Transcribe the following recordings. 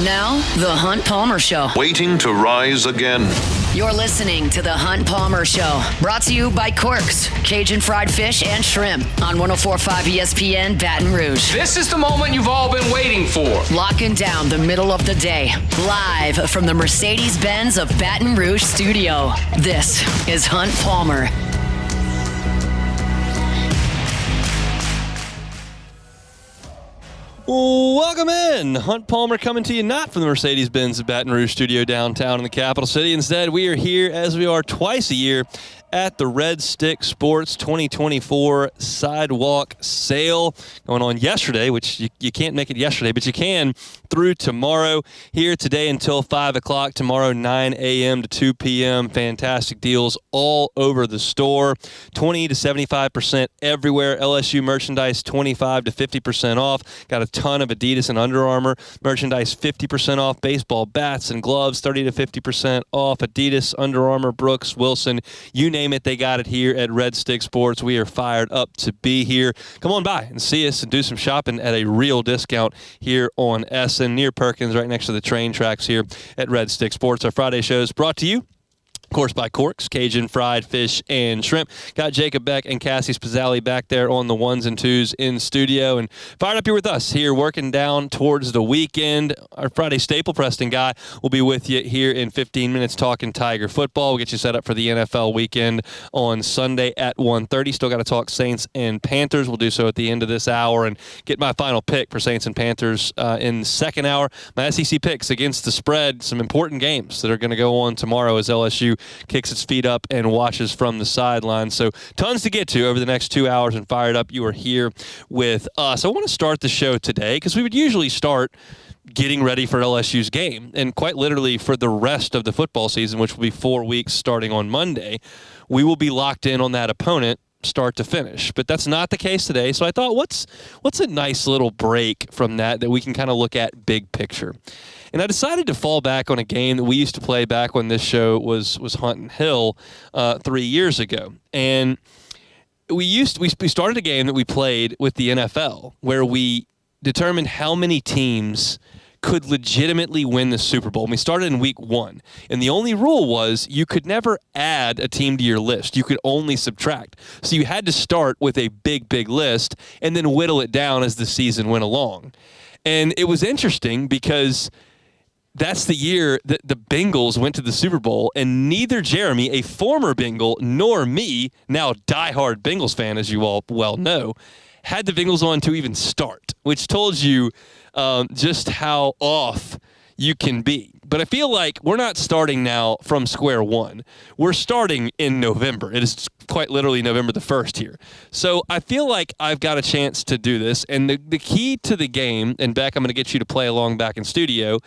Now, The Hunt Palmer Show. Waiting to rise again. You're listening to The Hunt Palmer Show. Brought to you by Quirks, Cajun fried fish and shrimp on 104.5 ESPN Baton Rouge. This is the moment you've all been waiting for. Locking down the middle of the day. Live from the Mercedes-Benz of Baton Rouge studio. This is Hunt Palmer. Welcome in. Hunt Palmer coming to you not from the Mercedes-Benz Baton Rouge studio downtown in the capital city. Instead, we are here as we are twice a year at the Red Stick Sports 2024 Sidewalk Sale going on yesterday, which you can't make it yesterday, but you can through tomorrow. Here today until 5 o'clock, tomorrow 9 a.m. to 2 p.m. Fantastic deals all over the store. 20 to 75% everywhere. LSU merchandise 25 to 50% off. Got a ton of Adidas and Under Armour merchandise 50% off. Baseball bats and gloves 30 to 50% off. Adidas, Under Armour, Brooks, Wilson, you name it, they got it here at Red Stick Sports. We are fired up to be here. Come on by and see us and do some shopping at a real discount here on Essen, near Perkins, right next to the train tracks here at Red Stick Sports. Our Friday show is brought to you, of course, by Quirks, Cajun fried fish and shrimp. Got Jacob Beck and Cassie Spazzali back there on the ones and twos in studio. And fired up here with us here, working down towards the weekend. Our Friday staple, Preston guy, will be with you here in 15 minutes talking Tiger football. We'll get you set up for the NFL weekend on Sunday at 1:30. Still got to talk Saints and Panthers. We'll do so at the end of this hour and get my final pick for Saints and Panthers in the second hour. My SEC picks against the spread. Some important games that are going to go on tomorrow as LSU kicks its feet up and watches from the sidelines. So tons to get to over the next 2 hours, and fired up you are here with us. I want to start the show today because we would usually start getting ready for LSU's game, and quite literally for the rest of the football season, which will be 4 weeks starting on Monday. We will be locked in on that opponent start to finish, but that's not the case today. So I thought, what's a nice little break from that we can kind of look at big picture. And I decided to fall back on a game that we used to play back when this show was Hunting Hill 3 years ago. And we started a game that we played with the NFL where we determined how many teams could legitimately win the Super Bowl. And we started in week 1. And the only rule was you could never add a team to your list. You could only subtract. So you had to start with a big, big list and then whittle it down as the season went along. And it was interesting because that's the year that the Bengals went to the Super Bowl, and neither Jeremy, a former Bengal, nor me, now diehard Bengals fan, as you all well know, had the Bengals on to even start, which told you just how off you can be. But I feel like we're not starting now from square one. We're starting in November. It is quite literally November the 1st here. So I feel like I've got a chance to do this. And the key to the game, and Beck, I'm going to get you to play along back in studio,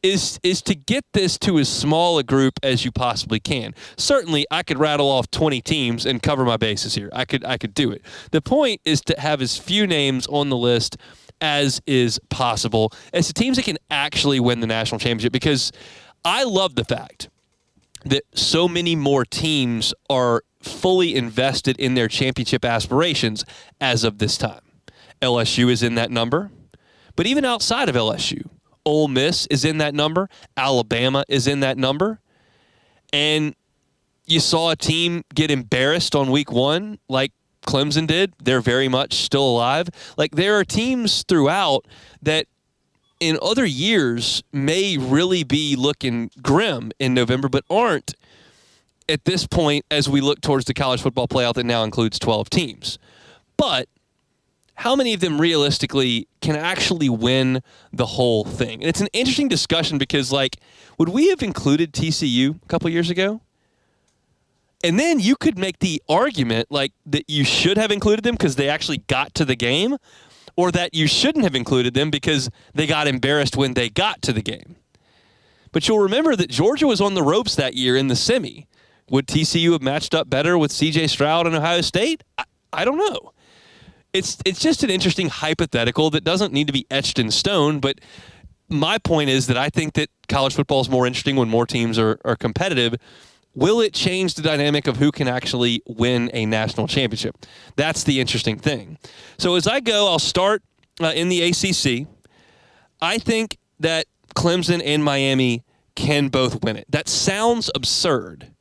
is to get this to as small a group as you possibly can. Certainly, I could rattle off 20 teams and cover my bases here. I could do it. The point is to have as few names on the list as is possible as the teams that can actually win the national championship, because I love the fact that so many more teams are fully invested in their championship aspirations as of this time. LSU is in that number, but even outside of LSU, Ole Miss is in that number. Alabama is in that number. And you saw a team get embarrassed on week 1 like Clemson did. They're very much still alive. Like, there are teams throughout that in other years may really be looking grim in November, but aren't at this point as we look towards the college football playoff that now includes 12 teams. But how many of them realistically can actually win the whole thing? And it's an interesting discussion because, like, would we have included TCU a couple years ago? And then you could make the argument, like, that you should have included them because they actually got to the game, or that you shouldn't have included them because they got embarrassed when they got to the game. But you'll remember that Georgia was on the ropes that year in the semi. Would TCU have matched up better with C.J. Stroud and Ohio State? I don't know. It's just an interesting hypothetical that doesn't need to be etched in stone, but my point is that I think that college football is more interesting when more teams are competitive. Will it change the dynamic of who can actually win a national championship? That's the interesting thing. So as I go, I'll start in the ACC. I think that Clemson and Miami can both win it. That sounds absurd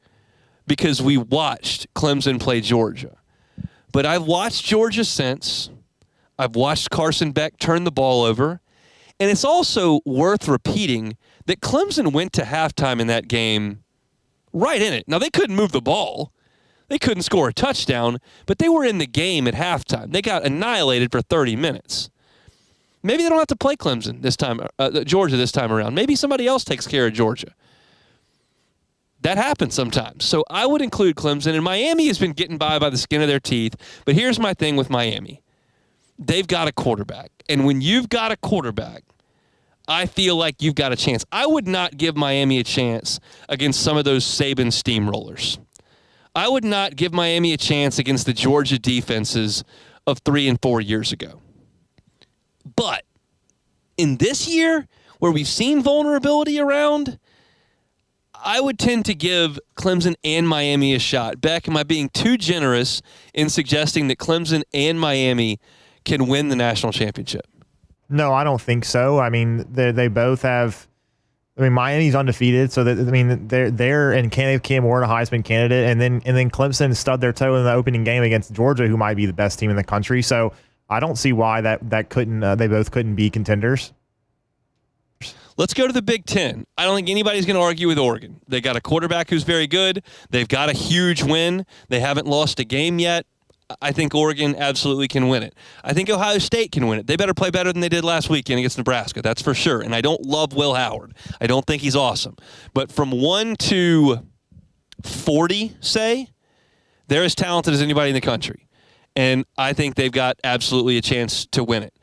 because we watched Clemson play Georgia. But I've watched Georgia since. I've watched Carson Beck turn the ball over. And it's also worth repeating that Clemson went to halftime in that game right in it. Now, they couldn't move the ball. They couldn't score a touchdown, but they were in the game at halftime. They got annihilated for 30 minutes. Maybe they don't have to play Clemson this time, Georgia this time around. Maybe somebody else takes care of Georgia. That happens sometimes. So I would include Clemson, and Miami has been getting by the skin of their teeth. But here's my thing with Miami. They've got a quarterback. And when you've got a quarterback, I feel like you've got a chance. I would not give Miami a chance against some of those Saban steamrollers. I would not give Miami a chance against the Georgia defenses of 3 and 4 years ago. But in this year, where we've seen vulnerability around, I would tend to give Clemson and Miami a shot. Beck, am I being too generous in suggesting that Clemson and Miami can win the national championship? No, I don't think so. I mean, they both have. I mean, Miami's undefeated, so they're and Cam Ward a Heisman candidate, and then Clemson stubbed their toe in the opening game against Georgia, who might be the best team in the country. So I don't see why that couldn't they both couldn't be contenders. Let's go to the Big Ten. I don't think anybody's going to argue with Oregon. They got a quarterback who's very good. They've got a huge win. They haven't lost a game yet. I think Oregon absolutely can win it. I think Ohio State can win it. They better play better than they did last weekend against Nebraska. That's for sure. And I don't love Will Howard. I don't think he's awesome. But from 1 to 40, say, they're as talented as anybody in the country. And I think they've got absolutely a chance to win it.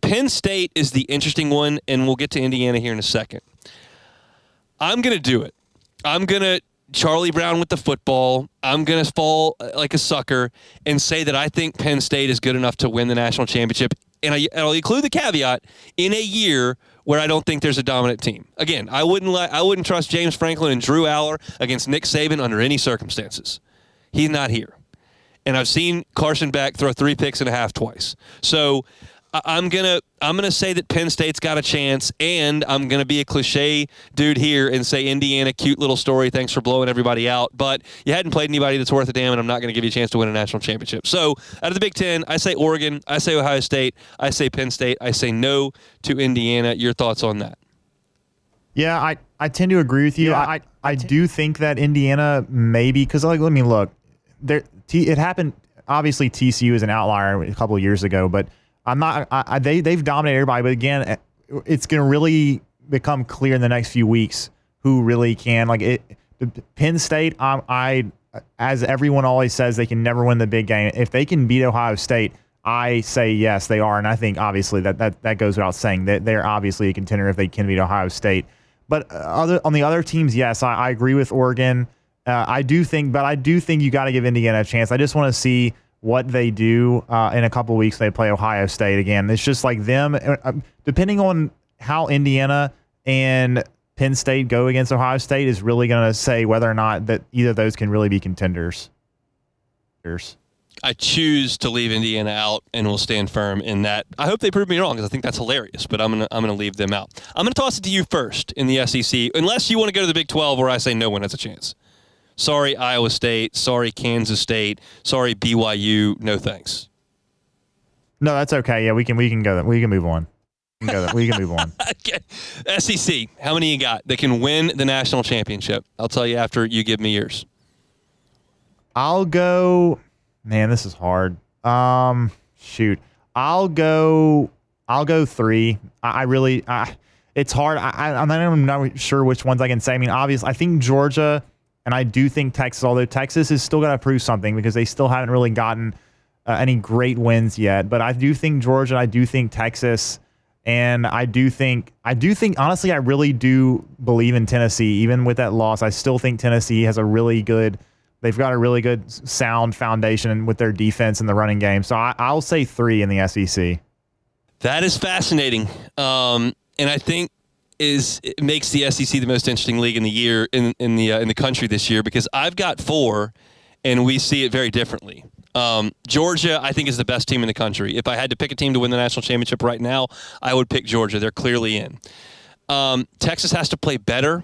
Penn State is the interesting one, and we'll get to Indiana here in a second. I'm going to do it. I'm going to Charlie Brown with the football. I'm going to fall like a sucker and say that I think Penn State is good enough to win the national championship. And I'll include the caveat in a year where I don't think there's a dominant team. Again, I wouldn't trust James Franklin and Drew Aller against Nick Saban under any circumstances. He's not here. And I've seen Carson Beck throw 3 picks and a half twice. So I'm gonna say that Penn State's got a chance, and I'm gonna be a cliche dude here and say Indiana, cute little story. Thanks for blowing everybody out, but you hadn't played anybody that's worth a damn, and I'm not gonna give you a chance to win a national championship. So out of the Big Ten, I say Oregon, I say Ohio State, I say Penn State, I say no to Indiana. Your thoughts on that? Yeah, I tend to agree with you. I do think that Indiana maybe because let me look. It happened. Obviously, TCU is an outlier a couple of years ago, but. They've dominated everybody, but again, it's going to really become clear in the next few weeks who really can. Penn State, as everyone always says, they can never win the big game. If they can beat Ohio State, I say yes, they are, and I think obviously that goes without saying that they're obviously a contender if they can beat Ohio State. But on the other teams, yes, I agree with Oregon. I do think you got to give Indiana a chance. I just want to see what they do in a couple of weeks. They play Ohio State again. It's just like them, depending on how Indiana and Penn State go against Ohio State is really going to say whether or not that either of those can really be contenders. I choose to leave Indiana out and will stand firm in that. I hope they prove me wrong because I think that's hilarious, but I'm gonna leave them out. I'm going to toss it to you first in the SEC, unless you want to go to the Big 12 where I say no one has a chance. Sorry, Iowa State. Sorry, Kansas State. Sorry, BYU. No thanks. No, that's okay. Yeah, we can go. We can move on. We can move on. Okay. SEC. How many you got that can win the national championship? I'll tell you after you give me yours. I'll go. Man, this is hard. Shoot. I'll go 3. It's hard. I'm not sure which ones I can say. I mean, obviously, I think Georgia. And I do think Texas, although Texas is still got to prove something because they still haven't really gotten any great wins yet. But I do think Georgia, I do think Texas, and I do think, honestly, I really do believe in Tennessee. Even with that loss, I still think Tennessee has they've got a really good sound foundation with their defense and the running game. So I'll say 3 in the SEC. That is fascinating. And I think it makes the SEC the most interesting league in the year in the country this year because I've got 4, and we see it very differently. Georgia, I think, is the best team in the country. If I had to pick a team to win the national championship right now, I would pick Georgia. They're clearly in. Texas has to play better.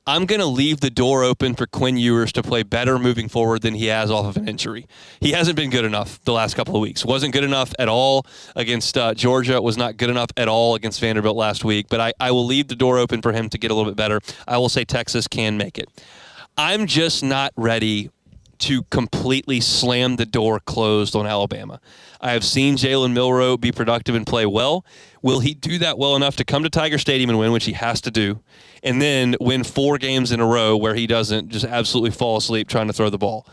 I'm going to leave the door open for Quinn Ewers to play better moving forward than he has off of an injury. He hasn't been good enough the last couple of weeks. Wasn't good enough at all against Georgia. Was not good enough at all against Vanderbilt last week. But I will leave the door open for him to get a little bit better. I will say Texas can make it. I'm just not ready to completely slam the door closed on Alabama. I have seen Jalen Milroe be productive and play well. Will he do that well enough to come to Tiger Stadium and win, which he has to do, and then win 4 games in a row where he doesn't just absolutely fall asleep trying to throw the ball?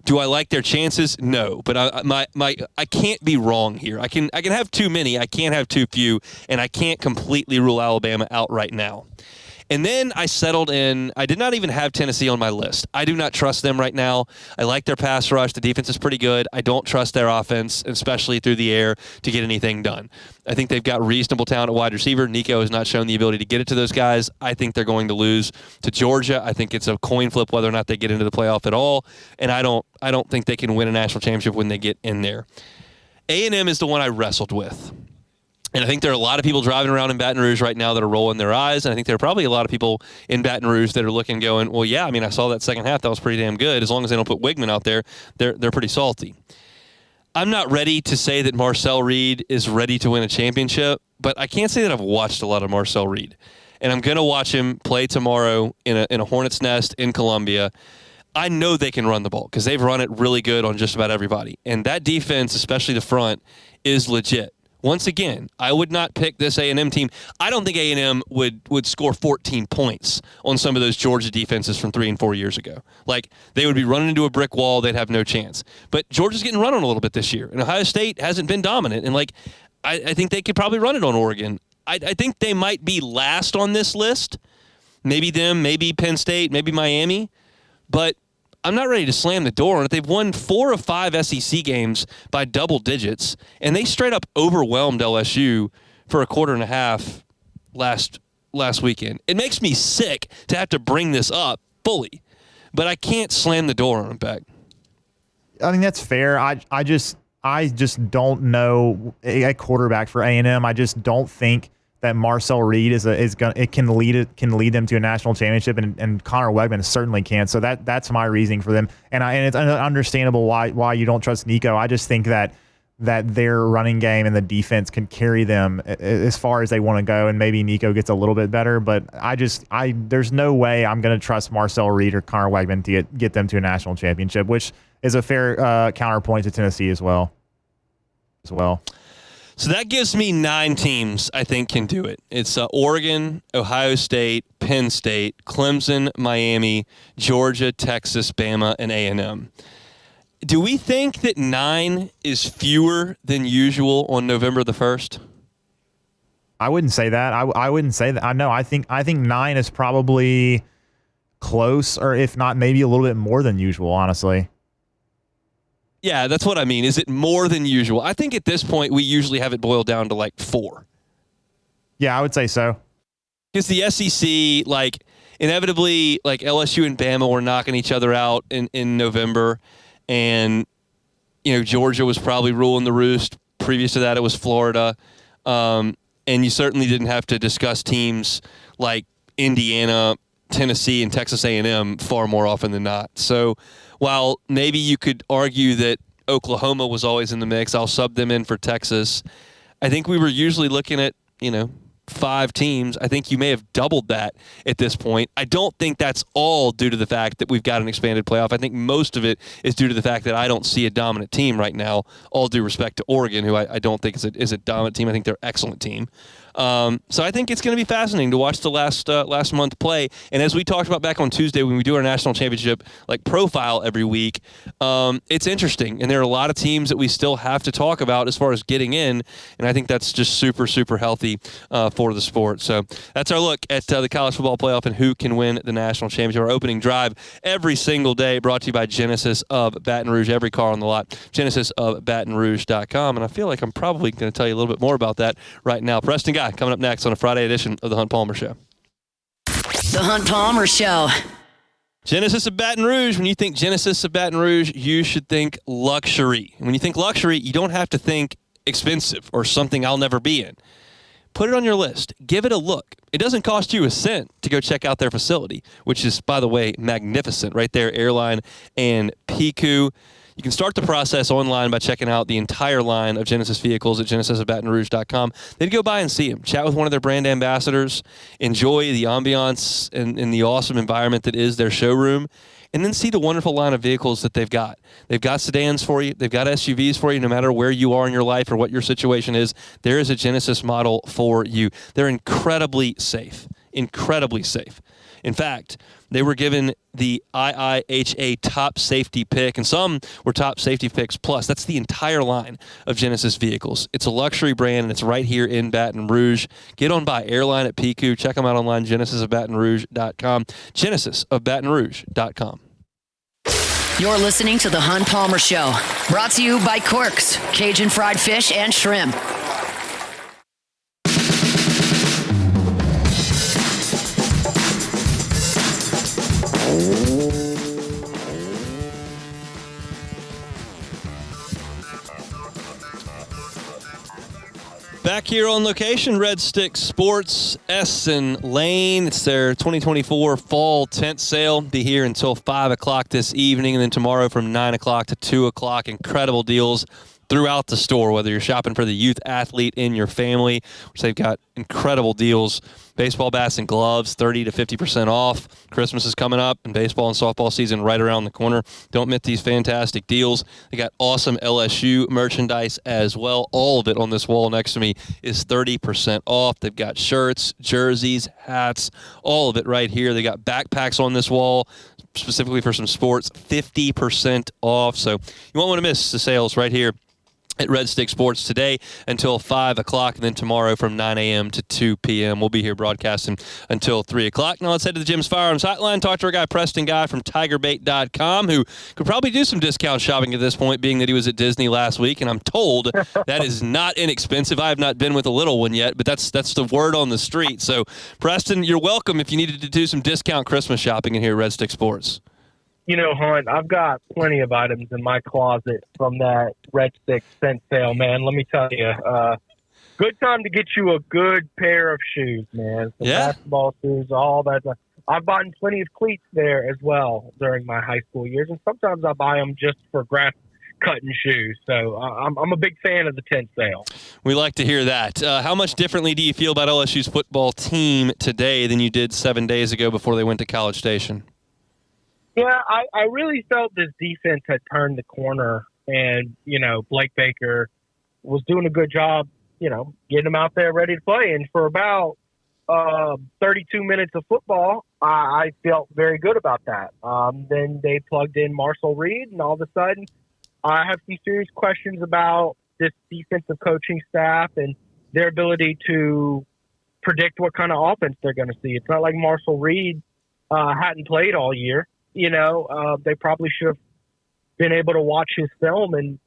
Do I like their chances? No, but I can't be wrong here. I can have too many. I can't have too few, and I can't completely rule Alabama out right now. And then I settled in. I did not even have Tennessee on my list. I do not trust them right now. I like their pass rush. The defense is pretty good. I don't trust their offense, especially through the air, to get anything done. I think they've got reasonable talent at wide receiver. Nico has not shown the ability to get it to those guys. I think they're going to lose to Georgia. I think it's a coin flip whether or not they get into the playoff at all. And I don't think they can win a national championship when they get in there. A&M is the one I wrestled with. And I think there are a lot of people driving around in Baton Rouge right now that are rolling their eyes. And I think there are probably a lot of people in Baton Rouge that are looking going, well, yeah, I mean, I saw that second half. That was pretty damn good. As long as they don't put Wigman out there, they're pretty salty. I'm not ready to say that Marcel Reed is ready to win a championship, but I can't say that I've watched a lot of Marcel Reed. And I'm going to watch him play tomorrow in a Hornets Nest in Columbia. I know they can run the ball because they've run it really good on just about everybody. And that defense, especially the front, is legit. Once again, I would not pick this A&M team. I don't think A&M would score 14 points on some of those Georgia defenses from 3 and 4 years ago. Like, they would be running into a brick wall. They'd have no chance. But Georgia's getting run on a little bit this year. And Ohio State hasn't been dominant. And, I think they could probably run it on Oregon. I think they might be last on this list. Maybe them, maybe Penn State, maybe Miami. But I'm not ready to slam the door on it. They've won 4 of 5 SEC games by double digits, and they straight up overwhelmed LSU for a quarter and a half last weekend. It makes me sick to have to bring this up fully, but I can't slam the door on them back. I mean, that's fair. I just don't know a quarterback for A&M. I just don't think that Marcel Reed can lead them to a national championship, and Connor Wegman certainly can. So that's my reasoning for them, and it's understandable why you don't trust Nico. I just think that their running game and the defense can carry them as far as they want to go, and maybe Nico gets a little bit better. But there's no way I'm going to trust Marcel Reed or Connor Wegman to get them to a national championship, which is a fair counterpoint to Tennessee as well. So that gives me 9 teams I think can do it. It's Oregon, Ohio State, Penn State, Clemson, Miami, Georgia, Texas, Bama, and A&M. Do we think that 9 is fewer than usual on November the 1st? I wouldn't say that. I wouldn't say that. I think 9 is probably close, or if not, maybe a little bit more than usual, honestly. Yeah, that's what I mean. Is it more than usual? I think at this point we usually have it boiled down to 4. Yeah, I would say so. Because the SEC, inevitably, LSU and Bama were knocking each other out in November, and Georgia was probably ruling the roost. Previous to that, it was Florida, and you certainly didn't have to discuss teams like Indiana, Tennessee, and Texas A&M far more often than not. So while maybe you could argue that Oklahoma was always in the mix, I'll sub them in for Texas. I think we were usually looking at, 5 teams. I think you may have doubled that at this point. I don't think that's all due to the fact that we've got an expanded playoff. I think most of it is due to the fact that I don't see a dominant team right now, all due respect to Oregon, who I don't think is a dominant team. I think they're an excellent team. So I think it's going to be fascinating to watch the last month play. And as we talked about back on Tuesday when we do our national championship profile every week, it's interesting. And there are a lot of teams that we still have to talk about as far as getting in. And I think that's just super, super healthy for the sport. So that's our look at the college football playoff and who can win the national championship. Our opening drive every single day brought to you by Genesis of Baton Rouge. Every car on the lot, genesisofbatonrouge.com. And I feel like I'm probably going to tell you a little bit more about that right now. Preston Guy coming up next on a Friday edition of the Hunt Palmer Show. The Hunt Palmer Show. Genesis of Baton Rouge. When you think Genesis of Baton Rouge, you should think luxury. When you think luxury, you don't have to think expensive or something I'll never be in. put it on your list. Give it a look. It doesn't cost you a cent to go check out their facility, which is, by the way, magnificent right there, Airline and Piku. You can start the process online by checking out the entire line of Genesis vehicles at genesisofbatonrouge.com. Then go by and see them. Chat with one of their brand ambassadors. Enjoy the ambiance and the awesome environment that is their showroom. And then see the wonderful line of vehicles that they've got. They've got sedans for you. They've got SUVs for you. No matter where you are in your life or what your situation is, there is a Genesis model for you. They're incredibly safe. Incredibly safe. In fact, they were given the IIHA top safety pick, and some were top safety picks plus. That's the entire line of Genesis vehicles. It's a luxury brand, and it's right here in Baton Rouge. Get on by Airline at Piku. Check them out online, genesisofbatonrouge.com, genesisofbatonrouge.com. You're listening to The Hunt Palmer Show, brought to you by Quirks, Cajun fried fish and shrimp. Back here on location, Red Stick Sports, Essen Lane. It's their 2024 fall tent sale. Be here until 5 o'clock this evening, and then tomorrow from 9 o'clock to 2 o'clock. Incredible deals throughout the store, whether you're shopping for the youth athlete in your family, which they've got incredible deals. Baseball bats and gloves, 30 to 50% off. Christmas is coming up, and baseball and softball season right around the corner. Don't miss these fantastic deals. They got awesome LSU merchandise as well. All of it on this wall next to me is 30% off. They've got shirts, jerseys, hats, all of it right here. They got backpacks on this wall, specifically for some sports, 50% off. So you won't want to miss the sales right here at Red Stick Sports today until 5 o'clock, and then tomorrow from 9 a.m. to 2 p.m. We'll be here broadcasting until 3 o'clock. Now let's head to the Jim's Firearms Hotline, talk to our guy Preston Guy from TigerBait.com, who could probably do some discount shopping at this point, being that he was at Disney last week, and I'm told that is not inexpensive. I have not been with a little one yet, but that's the word on the street. So, Preston, you're welcome if you needed to do some discount Christmas shopping in here at Red Stick Sports. You know, Hunt, I've got plenty of items in my closet from that Red Stick scent sale, man. Let me tell you, good time to get you a good pair of shoes, man. Some basketball shoes, all that. I've bought plenty of cleats there as well during my high school years, and sometimes I buy them just for grass cutting shoes. So I'm a big fan of the tent sale. We like to hear that. How much differently do you feel about LSU's football team today than you did 7 days ago before they went to College Station? Yeah, I really felt this defense had turned the corner, and, you know, Blake Baker was doing a good job, you know, getting them out there ready to play. And for about 32 minutes of football, I felt very good about that. Then they plugged in Marshall Reed, and all of a sudden I have some serious questions about this defensive coaching staff and their ability to predict what kind of offense they're going to see. It's not like Marshall Reed hadn't played all year. You know, they probably should have been able to watch his film and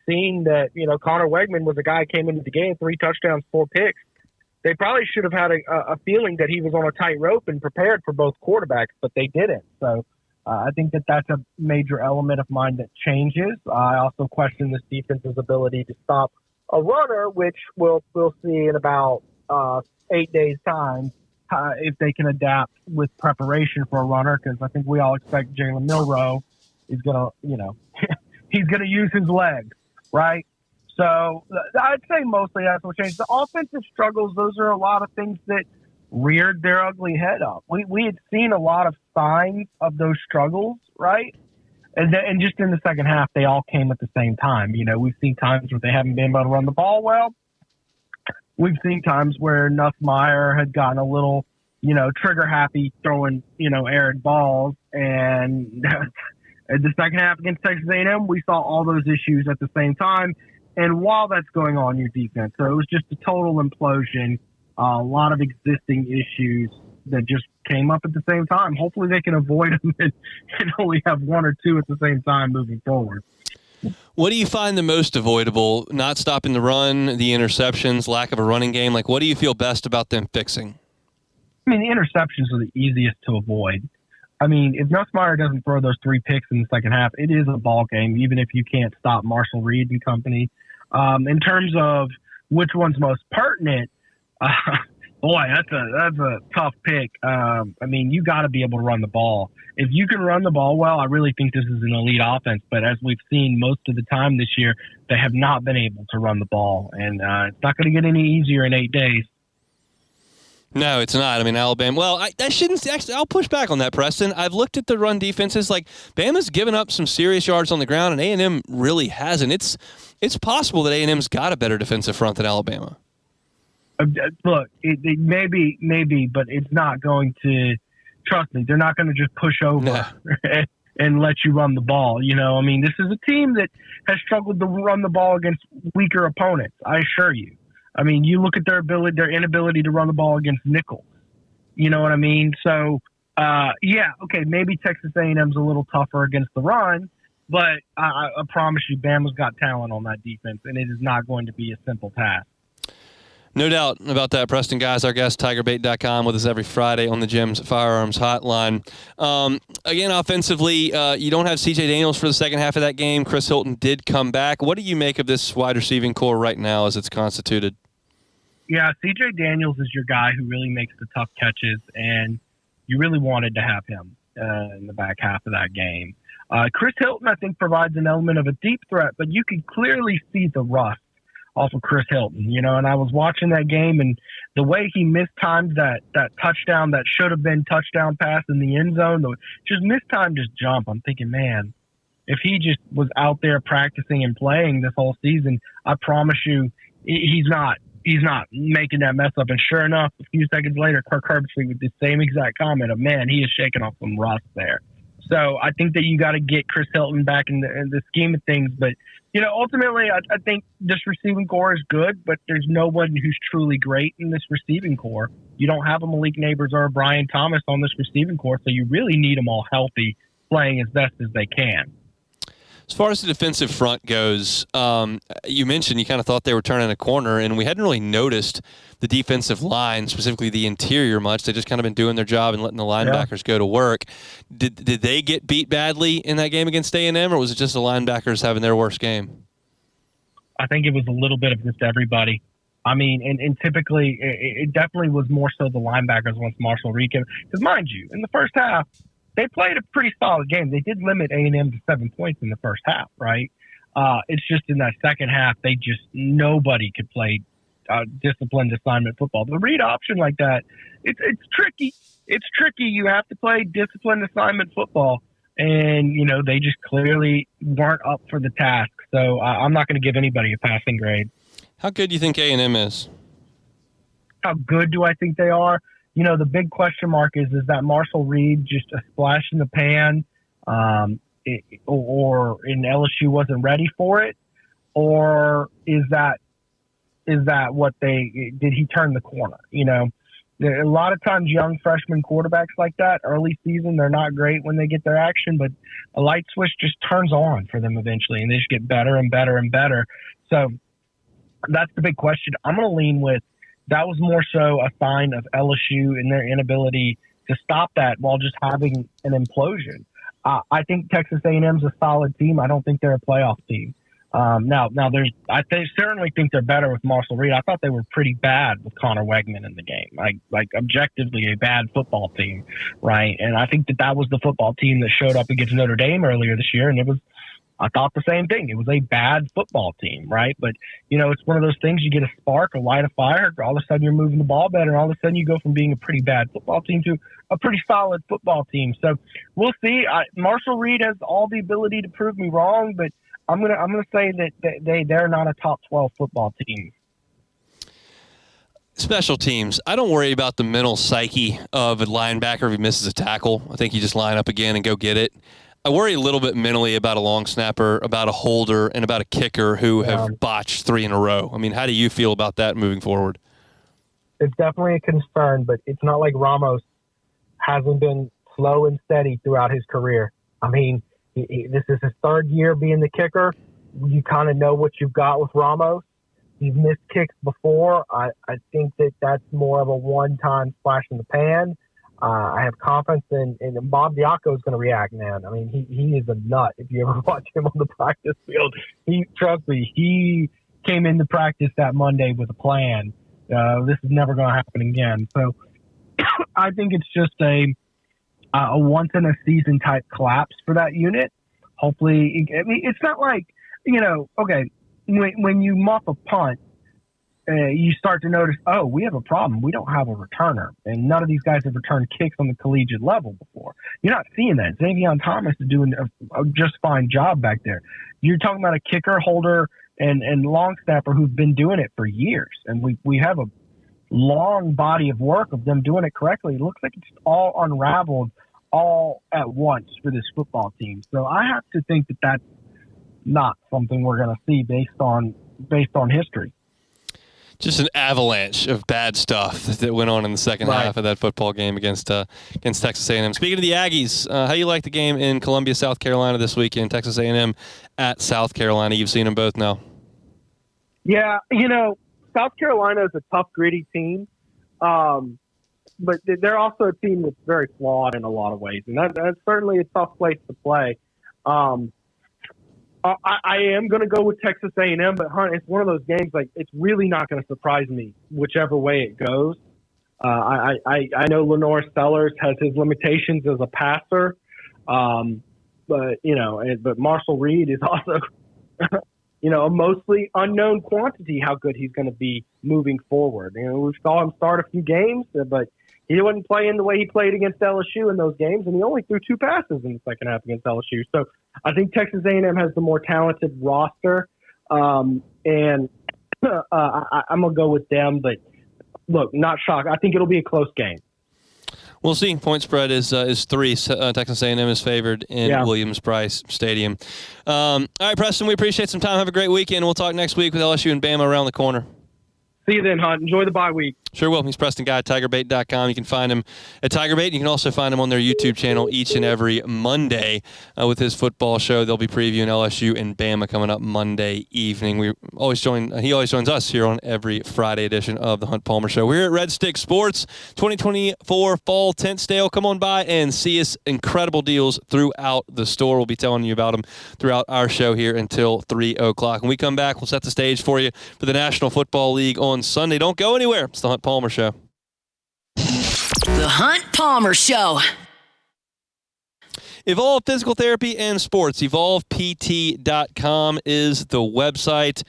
seen that, you know, Connor Wegman was a guy who came into the game, 3 touchdowns, 4 picks. They probably should have had a feeling that he was on a tight rope and prepared for both quarterbacks, but they didn't. So I think that that's a major element of mine that changes. I also question this defense's ability to stop a runner, which we'll see in about 8 days' time. If they can adapt with preparation for a runner, because I think we all expect Jalen Milroe is going to, you know, he's going to use his legs, right? So I'd say mostly that's what changed. The offensive struggles, those are a lot of things that reared their ugly head up. We had seen a lot of signs of those struggles, right? And just in the second half, they all came at the same time. You know, we've seen times where they haven't been able to run the ball well. We've seen times where Nussmeier had gotten a little, you know, trigger happy throwing, you know, errant balls. And in the second half against Texas A&M, we saw all those issues at the same time. And while that's going on, your defense. So it was just a total implosion, a lot of existing issues that just came up at the same time. Hopefully they can avoid them and only have 1 or 2 at the same time moving forward. What do you find the most avoidable? Not stopping the run, the interceptions, lack of a running game? Like, what do you feel best about them fixing? I mean, the interceptions are the easiest to avoid. I mean, if Nussmeier doesn't throw those 3 picks in the second half, it is a ball game, even if you can't stop Marshall Reed and company. In terms of which one's most pertinent, Boy, that's a tough pick. I mean, you got to be able to run the ball. If you can run the ball well, I really think this is an elite offense. But as we've seen most of the time this year, they have not been able to run the ball, and it's not going to get any easier in 8 days. No, it's not. I mean, Alabama. Well, I shouldn't actually. I'll push back on that, Preston. I've looked at the run defenses. Like Bama's given up some serious yards on the ground, and A&M really hasn't. It's possible that A&M's got a better defensive front than Alabama. Look, it maybe, but it's not going to. Trust me, they're not going to just push over and let you run the ball. You know, I mean, this is a team that has struggled to run the ball against weaker opponents. I assure you. I mean, you look at their inability to run the ball against nickels. You know what I mean? So, okay, maybe Texas A&M's a little tougher against the run, but I promise you, Bama's got talent on that defense, and it is not going to be a simple task. No doubt about that. Preston Guys, our guest, TigerBait.com, with us every Friday on the Gym's Firearms Hotline. Again, offensively, you don't have C.J. Daniels for the second half of that game. Chris Hilton did come back. What do you make of this wide receiving core right now as it's constituted? Yeah, C.J. Daniels is your guy who really makes the tough catches, and you really wanted to have him in the back half of that game. Chris Hilton, I think, provides an element of a deep threat, but you can clearly see the rust off of Chris Hilton, you know, and I was watching that game, and the way he mistimed that touchdown that should have been touchdown pass in the end zone, just mistimed his jump. I'm thinking, man, if he just was out there practicing and playing this whole season, I promise you he's not making that mess up. And sure enough, a few seconds later, Kirk Herbstreit with the same exact comment of, man, he is shaking off some rust there. So I think that you got to get Chris Hilton back in the scheme of things. But, you know, ultimately, I think this receiving core is good, but there's no one who's truly great in this receiving core. You don't have a Malik Neighbors or a Brian Thomas on this receiving core, so you really need them all healthy, playing as best as they can. As far as the defensive front goes, you mentioned you kind of thought they were turning a corner, and we hadn't really noticed the defensive line, specifically the interior, much. They just kind of been doing their job and letting the linebackers go to work. Did they get beat badly in that game against A&M, or was it just the linebackers having their worst game? I think it was a little bit of just everybody. I mean, and typically it definitely was more so the linebackers once Marshall Reed came. Because mind you, in the first half, they played a pretty solid game. They did limit A&M to 7 points in the first half, right? It's just in that second half, nobody could play disciplined assignment football. The read option like that, it's tricky. It's tricky. You have to play disciplined assignment football. And, you know, they just clearly weren't up for the task. So I'm not going to give anybody a passing grade. How good do you think A&M is? How good do I think they are? You know, the big question mark is that Marshall Reed just a splash in the pan, or in LSU wasn't ready for it, or is that what did he turn the corner? You know, a lot of times young freshman quarterbacks like that, early season, they're not great when they get their action, but a light switch just turns on for them eventually, and they just get better and better and better. So that's the big question. I'm going to lean with that was more so a sign of LSU and their inability to stop that while just having an implosion. I think Texas A&M's a solid team. I don't think they're a playoff team. Now I certainly think they're better with Marshall Reed. I thought they were pretty bad with Connor Wegman in the game, like objectively a bad football team, right? And I think that was the football team that showed up against Notre Dame earlier this year, and I thought the same thing. It was a bad football team, right? But, you know, it's one of those things, you get a spark, a light of fire, all of a sudden you're moving the ball better, and all of a sudden you go from being a pretty bad football team to a pretty solid football team. So we'll see. Marshall Reed has all the ability to prove me wrong, but I'm gonna say that they're not a top 12 football team. Special teams. I don't worry about the mental psyche of a linebacker if he misses a tackle. I think you just line up again and go get it. I worry a little bit mentally about a long snapper, about a holder, and about a kicker who have botched 3 in a row. I mean, how do you feel about that moving forward? It's definitely a concern, but it's not like Ramos hasn't been slow and steady throughout his career. I mean, this is his third year being the kicker. You kind of know what you've got with Ramos. He's missed kicks before. I think that's more of a one-time splash in the pan. I have confidence in Bob Diaco is going to react, man. I mean, he is a nut. If you ever watch him on the practice field, trust me, he came into practice that Monday with a plan. This is never going to happen again. So I think it's just a once in a season type collapse for that unit. Hopefully, it's not like, okay, when you muff a punt, you start to notice, oh, we have a problem. We don't have a returner. And none of these guys have returned kicks on the collegiate level before. You're not seeing that. Xavier Thomas is doing a just fine job back there. You're talking about a kicker, holder, and long snapper who've been doing it for years. And we have a long body of work of them doing it correctly. It looks like it's all unraveled all at once for this football team. So I have to think that that's not something we're going to see based on history. Just an avalanche of bad stuff that went on in the second half of that football game against Texas A&M. Speaking of the Aggies, how you like the game in Columbia, South Carolina this weekend? Texas A&M at South Carolina. You've seen them both now. Yeah, South Carolina is a tough, gritty team, but they're also a team that's very flawed in a lot of ways, and that's certainly a tough place to play. I am going to go with Texas A&M, but Hunt, it's one of those games, like, it's really not going to surprise me whichever way it goes. I know Lenore Sellers has his limitations as a passer, but Marshall Reed is also, a mostly unknown quantity how good he's going to be moving forward. We saw him start a few games, but he wasn't playing the way he played against LSU in those games, and he only threw 2 passes in the second half against LSU. So I think Texas A&M has the more talented roster, and I'm going to go with them. But, look, not shocked. I think it'll be a close game. We'll see. Point spread is 3. Texas A&M is favored in Williams-Brice Stadium. All right, Preston, we appreciate some time. Have a great weekend. We'll talk next week with LSU and Bama around the corner. See you then, Hunt. Enjoy the bye week. Sure will. He's Preston Guy at TigerBait.com. You can find him at TigerBait. You can also find him on their YouTube channel each and every Monday with his football show. They'll be previewing LSU and Bama coming up Monday evening. He always joins us here on every Friday edition of the Hunt Palmer Show. We're here at Red Stick Sports 2024 Fall Tent Sale. Come on by and see us. Incredible deals throughout the store. We'll be telling you about them throughout our show here until 3 o'clock. When we come back, we'll set the stage for you for the National Football League on Sunday. Don't go anywhere. It's the Hunt Palmer Show. The Hunt Palmer Show. Evolve Physical Therapy and Sports. EvolvePT.com is the website.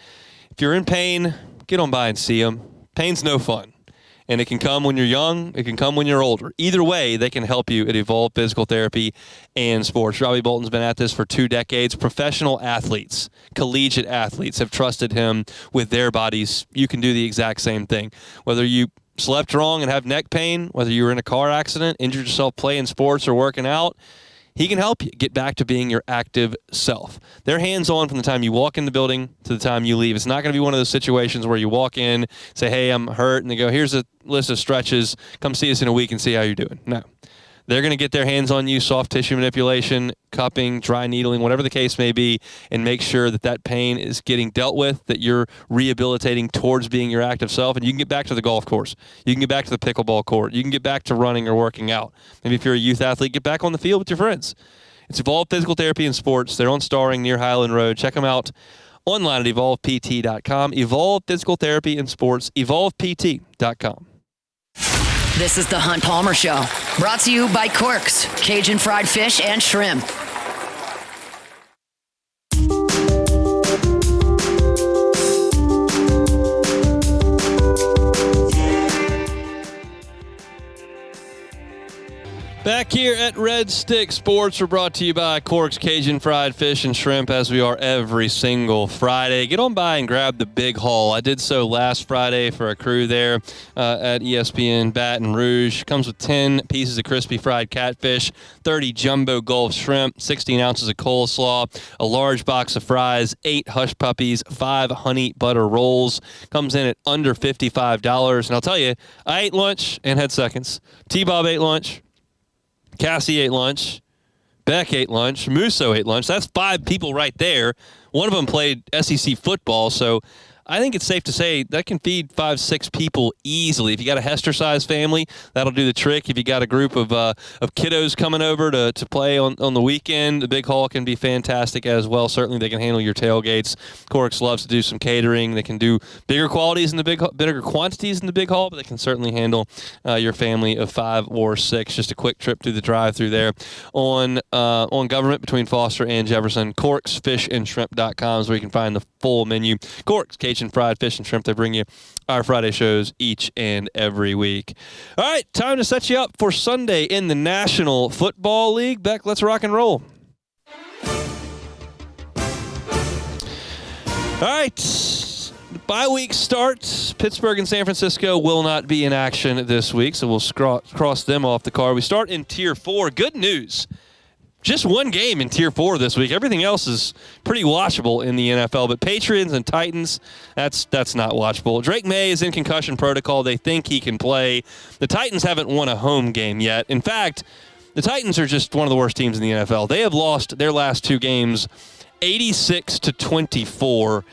If you're in pain, get on by and see them. Pain's no fun. And it can come when you're young. It can come when you're older. Either way, they can help you at Evolve Physical Therapy and Sports. Robbie Bolton's been at this for 2 decades. Professional athletes, collegiate athletes have trusted him with their bodies. You can do the exact same thing. Whether you slept wrong and have neck pain, whether you were in a car accident, injured yourself playing sports or working out, he can help you get back to being your active self. They're hands-on from the time you walk in the building to the time you leave. It's not going to be one of those situations where you walk in, say, hey, I'm hurt, and they go, here's a list of stretches. Come see us in a week and see how you're doing. No. They're going to get their hands on you, soft tissue manipulation, cupping, dry needling, whatever the case may be, and make sure that that pain is getting dealt with, that you're rehabilitating towards being your active self, and you can get back to the golf course. You can get back to the pickleball court. You can get back to running or working out. Maybe if you're a youth athlete, get back on the field with your friends. It's Evolve Physical Therapy and Sports. They're on Starring near Highland Road. Check them out online at EvolvePT.com. Evolve Physical Therapy and Sports, EvolvePT.com. This is the Hunt Palmer Show, brought to you by Corks, Cajun fried fish and shrimp. Back here at Red Stick Sports, we're brought to you by Corks Cajun Fried Fish and Shrimp, as we are every single Friday. Get on by and grab the big haul. I did so last Friday for a crew there at ESPN Baton Rouge. Comes with 10 pieces of crispy fried catfish, 30 jumbo Gulf shrimp, 16 ounces of coleslaw, a large box of fries, 8 hush puppies, 5 honey butter rolls. Comes in at under $55. And I'll tell you, I ate lunch and had seconds. T-Bob ate lunch. Cassie ate lunch. Beck ate lunch. Musso ate lunch. That's 5 people right there. One of them played SEC football, so I think it's safe to say that can feed 5-6 people easily. If you got a Hester-sized family, that'll do the trick. If you got a group of kiddos coming over to play on the weekend, the big hall can be fantastic as well. Certainly, they can handle your tailgates. Corks loves to do some catering. They can do bigger quantities in the big hall, but they can certainly handle your family of 5 or 6. Just a quick trip through the drive-through there on Government between Foster and Jefferson. CorksFishandShrimp.com is where you can find the full menu. Corks, Cajun fried fish and shrimp. They bring you our Friday shows each and every week. All right, time to set you up for Sunday in the National Football League. Beck, let's rock and roll. All right, the bye week starts. Pittsburgh and San Francisco will not be in action this week, so we'll cross them off the card. We start in Tier 4. Good news. Just one game in Tier 4 this week. Everything else is pretty watchable in the NFL, but Patriots and Titans, that's not watchable. Drake May is in concussion protocol. They think he can play. The Titans haven't won a home game yet. In fact, the Titans are just one of the worst teams in the NFL. They have lost their last 2 games 86-24.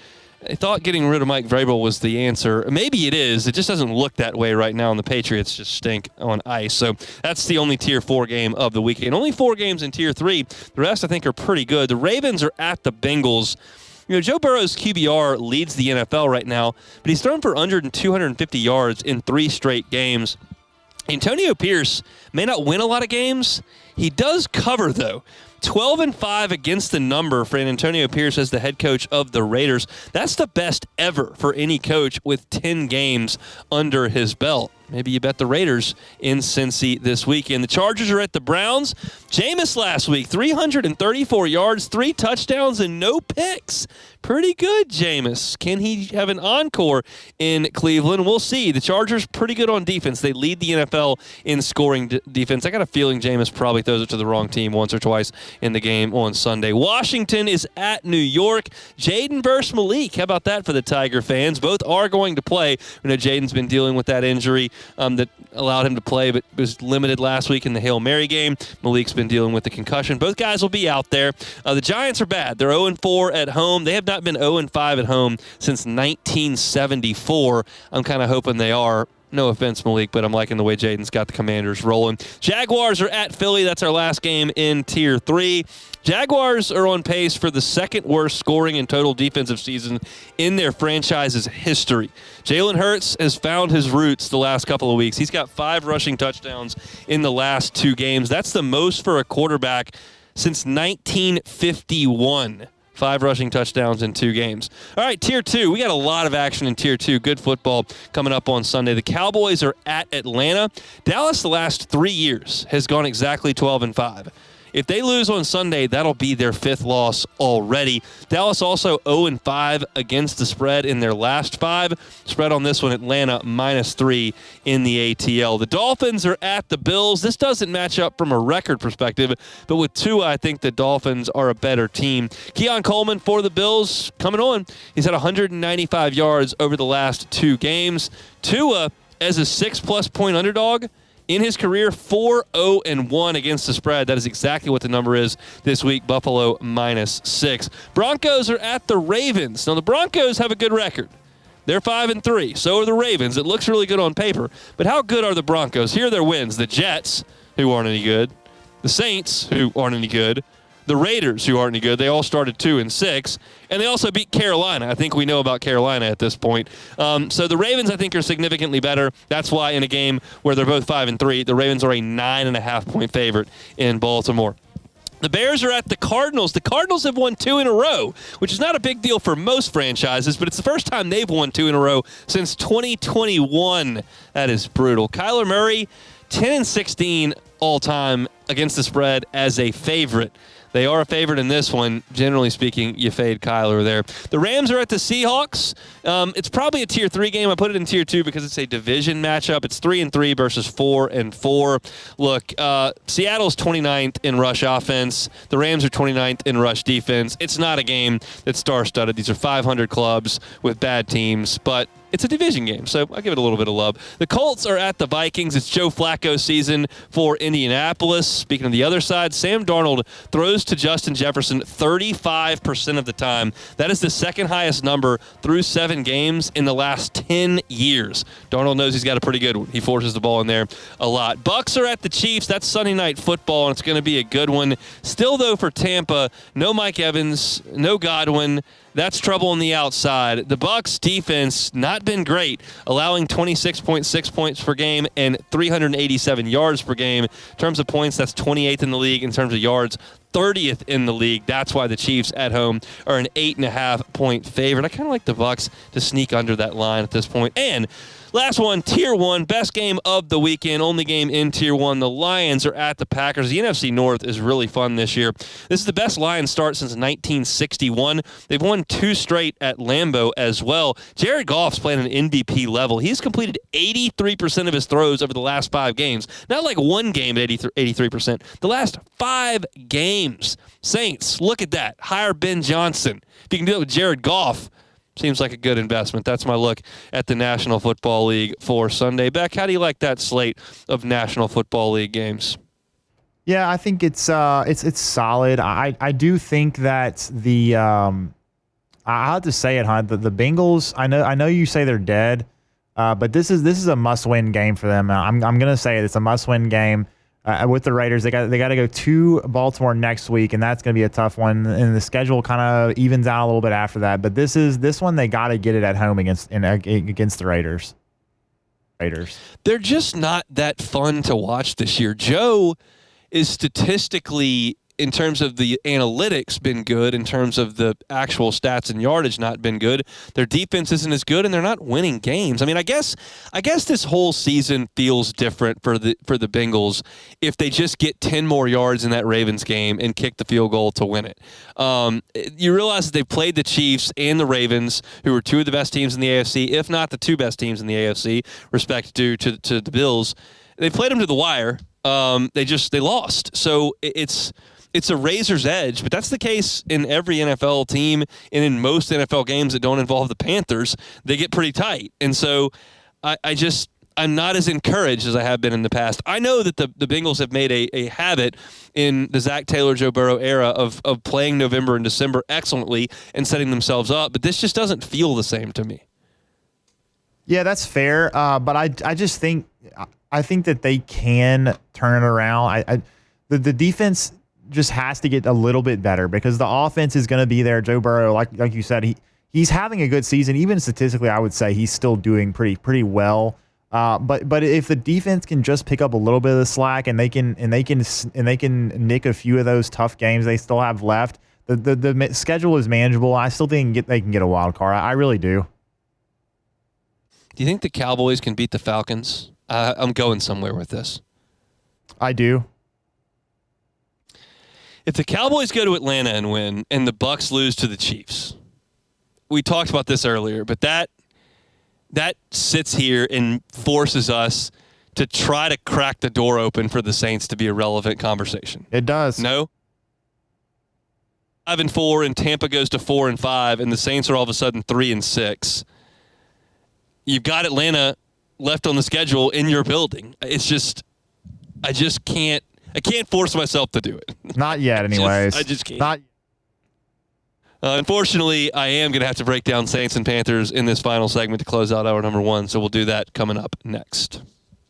I thought getting rid of Mike Vrabel was the answer. Maybe it is. It just doesn't look that way right now, and the Patriots just stink on ice. So that's the only Tier 4 game of the weekend. Only 4 games in Tier 3. The rest, I think, are pretty good. The Ravens are at the Bengals. You know, Joe Burrow's QBR leads the NFL right now, but he's thrown for under 250 yards in 3 straight games. Antonio Pierce may not win a lot of games. He does cover, though. 12-5 against the number for Antonio Pierce as the head coach of the Raiders. That's the best ever for any coach with 10 games under his belt. Maybe you bet the Raiders in Cincy this weekend. The Chargers are at the Browns. Jameis last week, 334 yards, 3 touchdowns, and no picks. Pretty good, Jameis. Can he have an encore in Cleveland? We'll see. The Chargers pretty good on defense. They lead the NFL in scoring defense. I got a feeling Jameis probably throws it to the wrong team once or twice in the game on Sunday. Washington is at New York. Jaden versus Malik. How about that for the Tiger fans? Both are going to play. We know Jaden's been dealing with that injury that allowed him to play, but was limited last week in the Hail Mary game. Malik's been dealing with the concussion. Both guys will be out there. The Giants are bad. They're 0-4 at home. They have not been 0-5 at home since 1974. I'm kind of hoping they are. No offense, Malik, but I'm liking the way Jaden's got the Commanders rolling. Jaguars are at Philly. That's our last game in Tier 3. Jaguars are on pace for the second worst scoring and total defensive season in their franchise's history. Jalen Hurts has found his roots the last couple of weeks. He's got 5 rushing touchdowns in the last 2 games. That's the most for a quarterback since 1951. 5 rushing touchdowns in 2 games. All right, Tier 2. We got a lot of action in Tier 2. Good football coming up on Sunday. The Cowboys are at Atlanta. Dallas the last 3 years has gone exactly 12-5. If they lose on Sunday, that'll be their 5th loss already. Dallas also 0-5 against the spread in their last 5. Spread on this one, Atlanta -3 in the ATL. The Dolphins are at the Bills. This doesn't match up from a record perspective, but with Tua, I think the Dolphins are a better team. Keon Coleman for the Bills coming on. He's had 195 yards over the last 2 games. Tua, as a 6+ point underdog, in his career, 4-0-1 against the spread. That is exactly what the number is this week. Buffalo -6. Broncos are at the Ravens. Now, the Broncos have a good record. They're 5-3. So are the Ravens. It looks really good on paper. But how good are the Broncos? Here are their wins. The Jets, who aren't any good. The Saints, who aren't any good. The Raiders, who aren't any good. They all started 2-6. And they also beat Carolina. I think we know about Carolina at this point. So the Ravens, I think, are significantly better. That's why in a game where they're both 5-3, the Ravens are a 9.5-point favorite in Baltimore. The Bears are at the Cardinals. The Cardinals have won 2 in a row, which is not a big deal for most franchises, but it's the first time they've won 2 in a row since 2021. That is brutal. Kyler Murray, 10-16 all-time against the spread as a favorite. They are a favorite in this one. Generally speaking, you fade Kyler there. The Rams are at the Seahawks. It's probably a Tier 3 game. I put it in Tier 2 because it's a division matchup. It's 3-3 versus 4-4. Look, Seattle's 29th in rush offense. The Rams are 29th in rush defense. It's not a game that's star-studded. These are 500 clubs with bad teams, but it's a division game, so I'll give it a little bit of love. The Colts are at the Vikings. It's Joe Flacco season for Indianapolis. Speaking of the other side, Sam Darnold throws to Justin Jefferson 35% of the time. That is the second highest number through 7 games in the last 10 years. Darnold knows he's got a pretty good one. He forces the ball in there a lot. Bucks are at the Chiefs. That's Sunday Night Football, and it's going to be a good one. Still, though, for Tampa, no Mike Evans, no Godwin. That's trouble on the outside. The Bucs defense not been great, allowing 26.6 points per game and 387 yards per game. In terms of points, that's 28th in the league. In terms of yards, 30th in the league. That's why the Chiefs at home are an 8.5-point favorite. I kind of like the Bucs to sneak under that line at this point. And last one, Tier 1, best game of the weekend, only game in Tier 1. The Lions are at the Packers. The NFC North is really fun this year. This is the best Lions start since 1961. They've won 2 straight at Lambeau as well. Jared Goff's playing an MVP level. He's completed 83% of his throws over the last 5 games. Not like one game at 83%. The last 5 games. Saints, look at that. Hire Ben Johnson. If you can do it with Jared Goff, seems like a good investment. That's my look at the National Football League for Sunday. Beck, how do you like that slate of National Football League games? Yeah, I think it's solid. I do think that the I have to say it, Hunt. The Bengals. I know you say they're dead, but this is a must-win game for them. I'm gonna say it's a must-win game. With the Raiders, they got to go to Baltimore next week, and that's going to be a tough one. And the schedule kind of evens out a little bit after that. But this one they got to get it at home against the Raiders. They're just not that fun to watch this year. Joe is statistically, in terms of the analytics, been good. In terms of the actual stats and yardage, not been good. Their defense isn't as good, and they're not winning games. I mean, I guess this whole season feels different for the Bengals if they just get 10 more yards in that Ravens game and kick the field goal to win it. You realize that they've played the Chiefs and the Ravens, who are 2 of the best teams in the AFC, if not the 2 best teams in the AFC, respect due to the Bills. They played them to the wire. They lost. So it's a razor's edge, but that's the case in every NFL team and in most NFL games that don't involve the Panthers. They get pretty tight. And so I'm not as encouraged as I have been in the past. I know that the Bengals have made a habit in the Zach Taylor, Joe Burrow era of playing November and December excellently and setting themselves up, but this just doesn't feel the same to me. Yeah, that's fair. But I just think that they can turn it around. The defense just has to get a little bit better because the offense is going to be there. Joe Burrow, like you said, he's having a good season. Even statistically, I would say he's still doing pretty well. But if the defense can just pick up a little bit of the slack and they can nick a few of those tough games they still have left, the schedule is manageable. I still think they can get a wild card. I really do. Do you think the Cowboys can beat the Falcons? I'm going somewhere with this. I do. If the Cowboys go to Atlanta and win and the Bucs lose to the Chiefs, we talked about this earlier, but that sits here and forces us to try to crack the door open for the Saints to be a relevant conversation. It does. No? 5-4 and Tampa goes to 4-5 and the Saints are all of a sudden 3-6. You've got Atlanta left on the schedule in your building. It's just, I can't force myself to do it. Not yet, anyways. I just can't. Unfortunately, I am going to have to break down Saints and Panthers in this final segment to close out hour number 1, so we'll do that coming up next.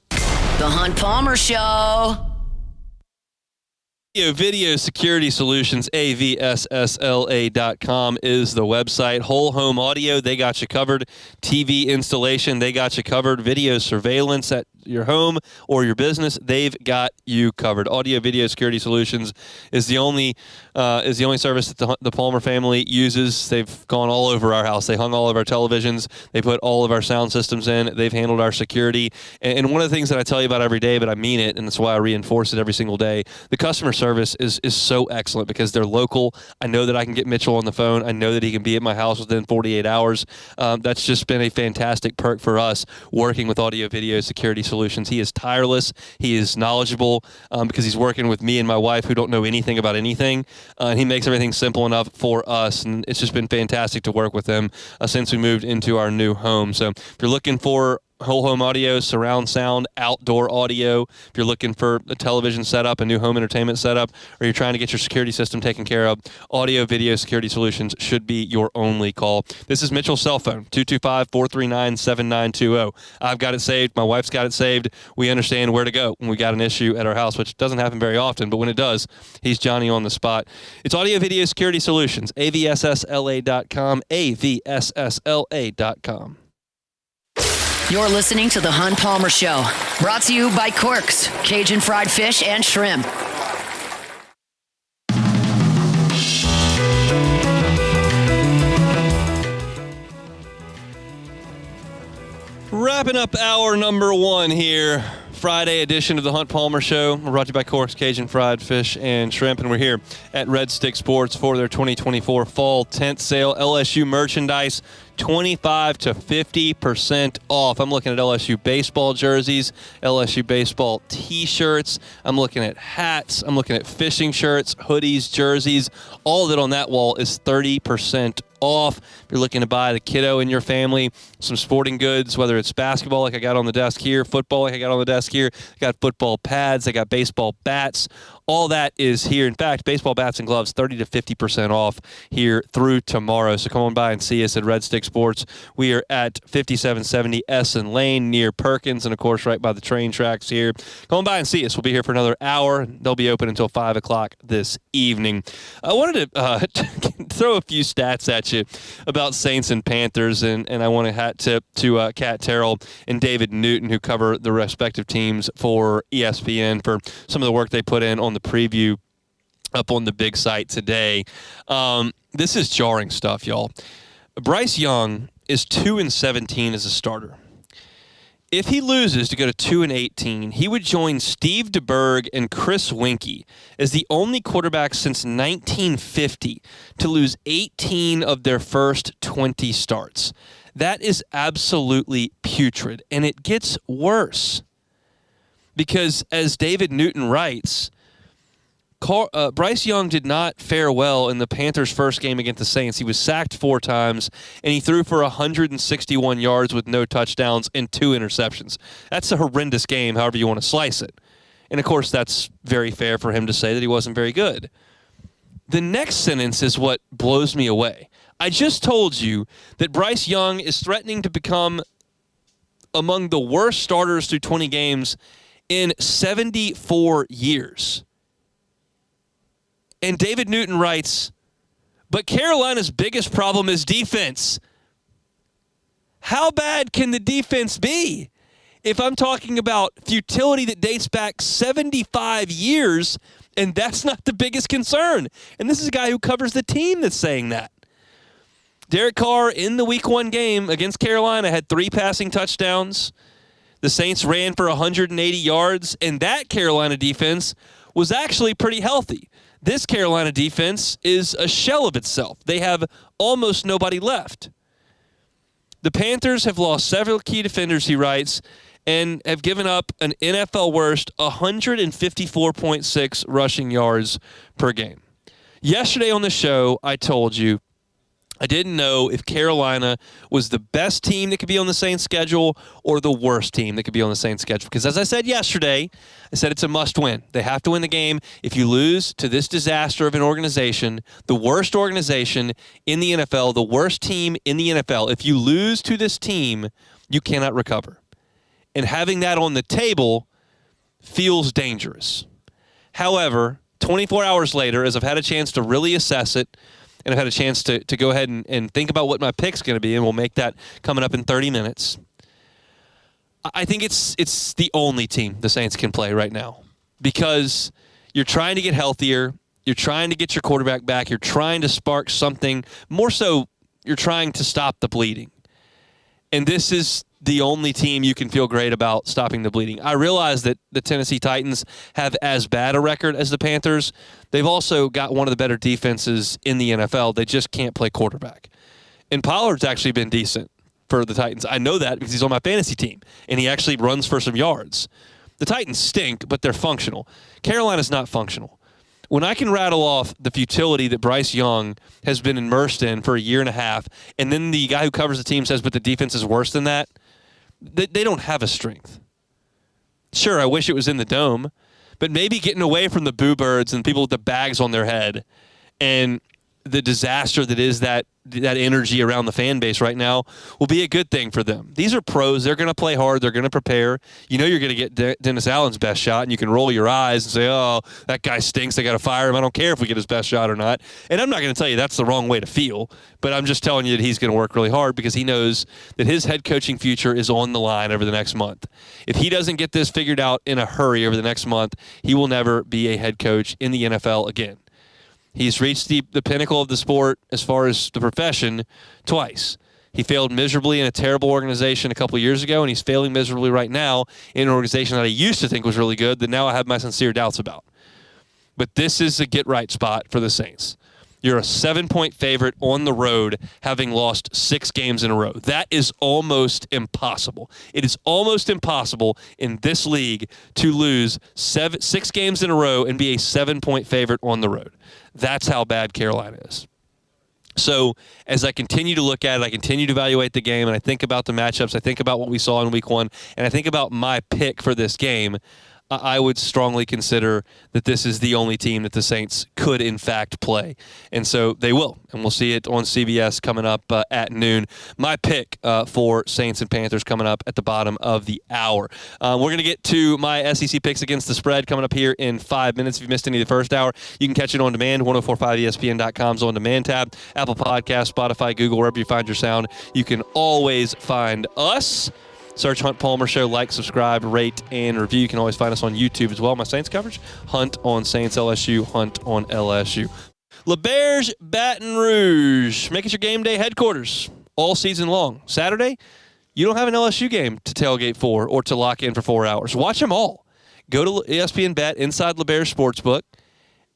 The Hunt Palmer Show. Video Security Solutions, AVSSLA.com is the website. Whole home audio, they got you covered. TV installation, they got you covered. Video surveillance at your home or your business, they've got you covered. Audio Video Security Solutions is the only service that the Palmer family uses. They've gone all over our house. They hung all of our televisions. They put all of our sound systems in. They've handled our security. And one of the things that I tell you about every day, but I mean it, and that's why I reinforce it every single day, the customer service is so excellent because they're local. I know that I can get Mitchell on the phone. I know that he can be at my house within 48 hours. That's just been a fantastic perk for us working with Audio Video Security Solutions. He is tireless. He is knowledgeable because he's working with me and my wife who don't know anything about anything. And he makes everything simple enough for us. And it's just been fantastic to work with him since we moved into our new home. So if you're looking for whole home audio, surround sound, outdoor audio, if you're looking for a television setup, a new home entertainment setup, or you're trying to get your security system taken care of, Audio Video Security Solutions should be your only call. This is Mitchell's cell phone, 225-439-7920. I've got it saved. My wife's got it saved. We understand where to go when we got an issue at our house, which doesn't happen very often, but when it does, he's Johnny on the spot. It's Audio Video Security Solutions, avssla.com, avssla.com. You're listening to The Hunt Palmer Show, brought to you by Quirks, Cajun fried fish and shrimp. Wrapping up hour number 1 here. Friday edition of the Hunt Palmer Show. We're brought to you by Cork's Cajun Fried Fish and Shrimp, and we're here at Red Stick Sports for their 2024 Fall Tent Sale. LSU merchandise, 25 to 50% off. I'm looking at LSU baseball jerseys, LSU baseball T-shirts. I'm looking at hats. I'm looking at fishing shirts, hoodies, jerseys. All of it on that wall is 30% off. If you're looking to buy the kiddo in your family some sporting goods, whether it's basketball like I got on the desk here, football like I got on the desk here, I got football pads, I got baseball bats, all that is here. In fact, baseball bats and gloves, 30 to 50% off here through tomorrow. So come on by and see us at Red Stick Sports. We are at 5770 Essen Lane near Perkins, and of course right by the train tracks here. Come on by and see us. We'll be here for another hour. They'll be open until 5 o'clock this evening. I wanted to throw a few stats at you about Saints and Panthers, and I want to hat tip to Kat Terrell and David Newton, who cover the respective teams for ESPN, for some of the work they put in on the preview up on the big site today. This is jarring stuff, y'all. Bryce Young is 2-17 as a starter. If he loses to go to 2-18, he would join Steve DeBerg and Chris Winkie as the only quarterback since 1950 to lose 18 of their first 20 starts. That is absolutely putrid, and it gets worse. Because as David Newton writes, Bryce Young did not fare well in the Panthers' first game against the Saints. He was sacked 4 times, and he threw for 161 yards with no touchdowns and 2 interceptions. That's a horrendous game, however you want to slice it. And, of course, that's very fair for him to say that he wasn't very good. The next sentence is what blows me away. I just told you that Bryce Young is threatening to become among the worst starters through 20 games in 74 years. And David Newton writes, but Carolina's biggest problem is defense. How bad can the defense be? If I'm talking about futility that dates back 75 years, and that's not the biggest concern. And this is a guy who covers the team that's saying that. Derek Carr in the Week 1 game against Carolina had 3 passing touchdowns. The Saints ran for 180 yards, and that Carolina defense was actually pretty healthy. This Carolina defense is a shell of itself. They have almost nobody left. The Panthers have lost several key defenders, he writes, and have given up an NFL worst 154.6 rushing yards per game. Yesterday on the show, I told you I didn't know if Carolina was the best team that could be on the Saints schedule or the worst team that could be on the Saints schedule. Because as I said yesterday, I said it's a must-win. They have to win the game. If you lose to this disaster of an organization, the worst organization in the NFL, the worst team in the NFL, if you lose to this team, you cannot recover. And having that on the table feels dangerous. However, 24 hours later, as I've had a chance to really assess it, and I've had a chance to go ahead and think about what my pick's going to be, and we'll make that coming up in 30 minutes. I think it's the only team the Saints can play right now because you're trying to get healthier, you're trying to get your quarterback back, you're trying to spark something. More so, you're trying to stop the bleeding. And this is the only team you can feel great about stopping the bleeding. I realize that the Tennessee Titans have as bad a record as the Panthers. They've also got one of the better defenses in the NFL. They just can't play quarterback. And Pollard's actually been decent for the Titans. I know that because he's on my fantasy team, and he actually runs for some yards. The Titans stink, but they're functional. Carolina's not functional. When I can rattle off the futility that Bryce Young has been immersed in for a year and a half, and then the guy who covers the team says, but the defense is worse than that, they don't have a strength. Sure, I wish it was in the dome, but maybe getting away from the boo birds and people with the bags on their head and the disaster that is that energy around the fan base right now will be a good thing for them. These are pros. They're going to play hard. They're going to prepare. You know you're going to get Dennis Allen's best shot, and you can roll your eyes and say, oh, that guy stinks. They got to fire him. I don't care if we get his best shot or not. And I'm not going to tell you that's the wrong way to feel, but I'm just telling you that he's going to work really hard because he knows that his head coaching future is on the line over the next month. If he doesn't get this figured out in a hurry over the next month, he will never be a head coach in the NFL again. He's reached the pinnacle of the sport as far as the profession twice. He failed miserably in a terrible organization a couple of years ago, and he's failing miserably right now in an organization that I used to think was really good that now I have my sincere doubts about. But this is a get-right spot for the Saints. You're a 7-point favorite on the road, having lost 6 games in a row. That is almost impossible. It is almost impossible in this league to lose 6 games in a row and be a 7-point favorite on the road. That's how bad Carolina is. So as I continue to look at it, I continue to evaluate the game, and I think about the matchups, I think about what we saw in week 1, and I think about my pick for this game, I would strongly consider that this is the only team that the Saints could, in fact, play. And so they will, and we'll see it on CBS coming up at noon. My pick for Saints and Panthers coming up at the bottom of the hour. We're going to get to my SEC picks against the spread coming up here in 5 minutes. If you missed any of the first hour, you can catch it on demand, 1045ESPN.com's on-demand tab, Apple Podcasts, Spotify, Google, wherever you find your sound. You can always find us. Search Hunt Palmer Show, like, subscribe, rate, and review. You can always find us on YouTube as well. My Saints coverage, Hunt on Saints LSU, Hunt on LSU. LeBear's Baton Rouge, make it your game day headquarters all season long. Saturday, you don't have an LSU game to tailgate for or to lock in for 4 hours. Watch them all. Go to ESPN Bet inside LeBear's Sportsbook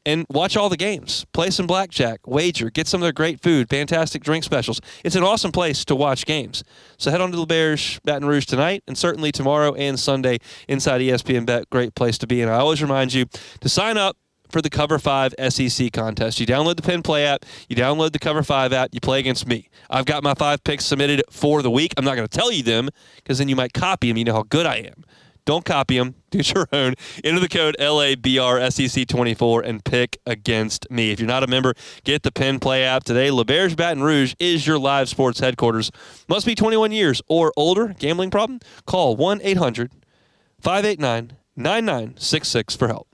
and watch all the games. Play some blackjack, wager, get some of their great food, fantastic drink specials. It's an awesome place to watch games. So head on to LeBear's Baton Rouge tonight and certainly tomorrow and Sunday inside ESPN Bet. Great place to be. And I always remind you to sign up for the Cover 5 SEC contest. You download the Pen Play app, you download the Cover 5 app, you play against me. I've got my 5 picks submitted for the week. I'm not going to tell you them because then you might copy them. You know how good I am. Don't copy them. Do your own. Enter the code LABRSEC24 and pick against me. If you're not a member, get the Pen Play app today. LeBear's Baton Rouge is your live sports headquarters. Must be 21 years or older. Gambling problem? Call 1-800-589-9966 for help.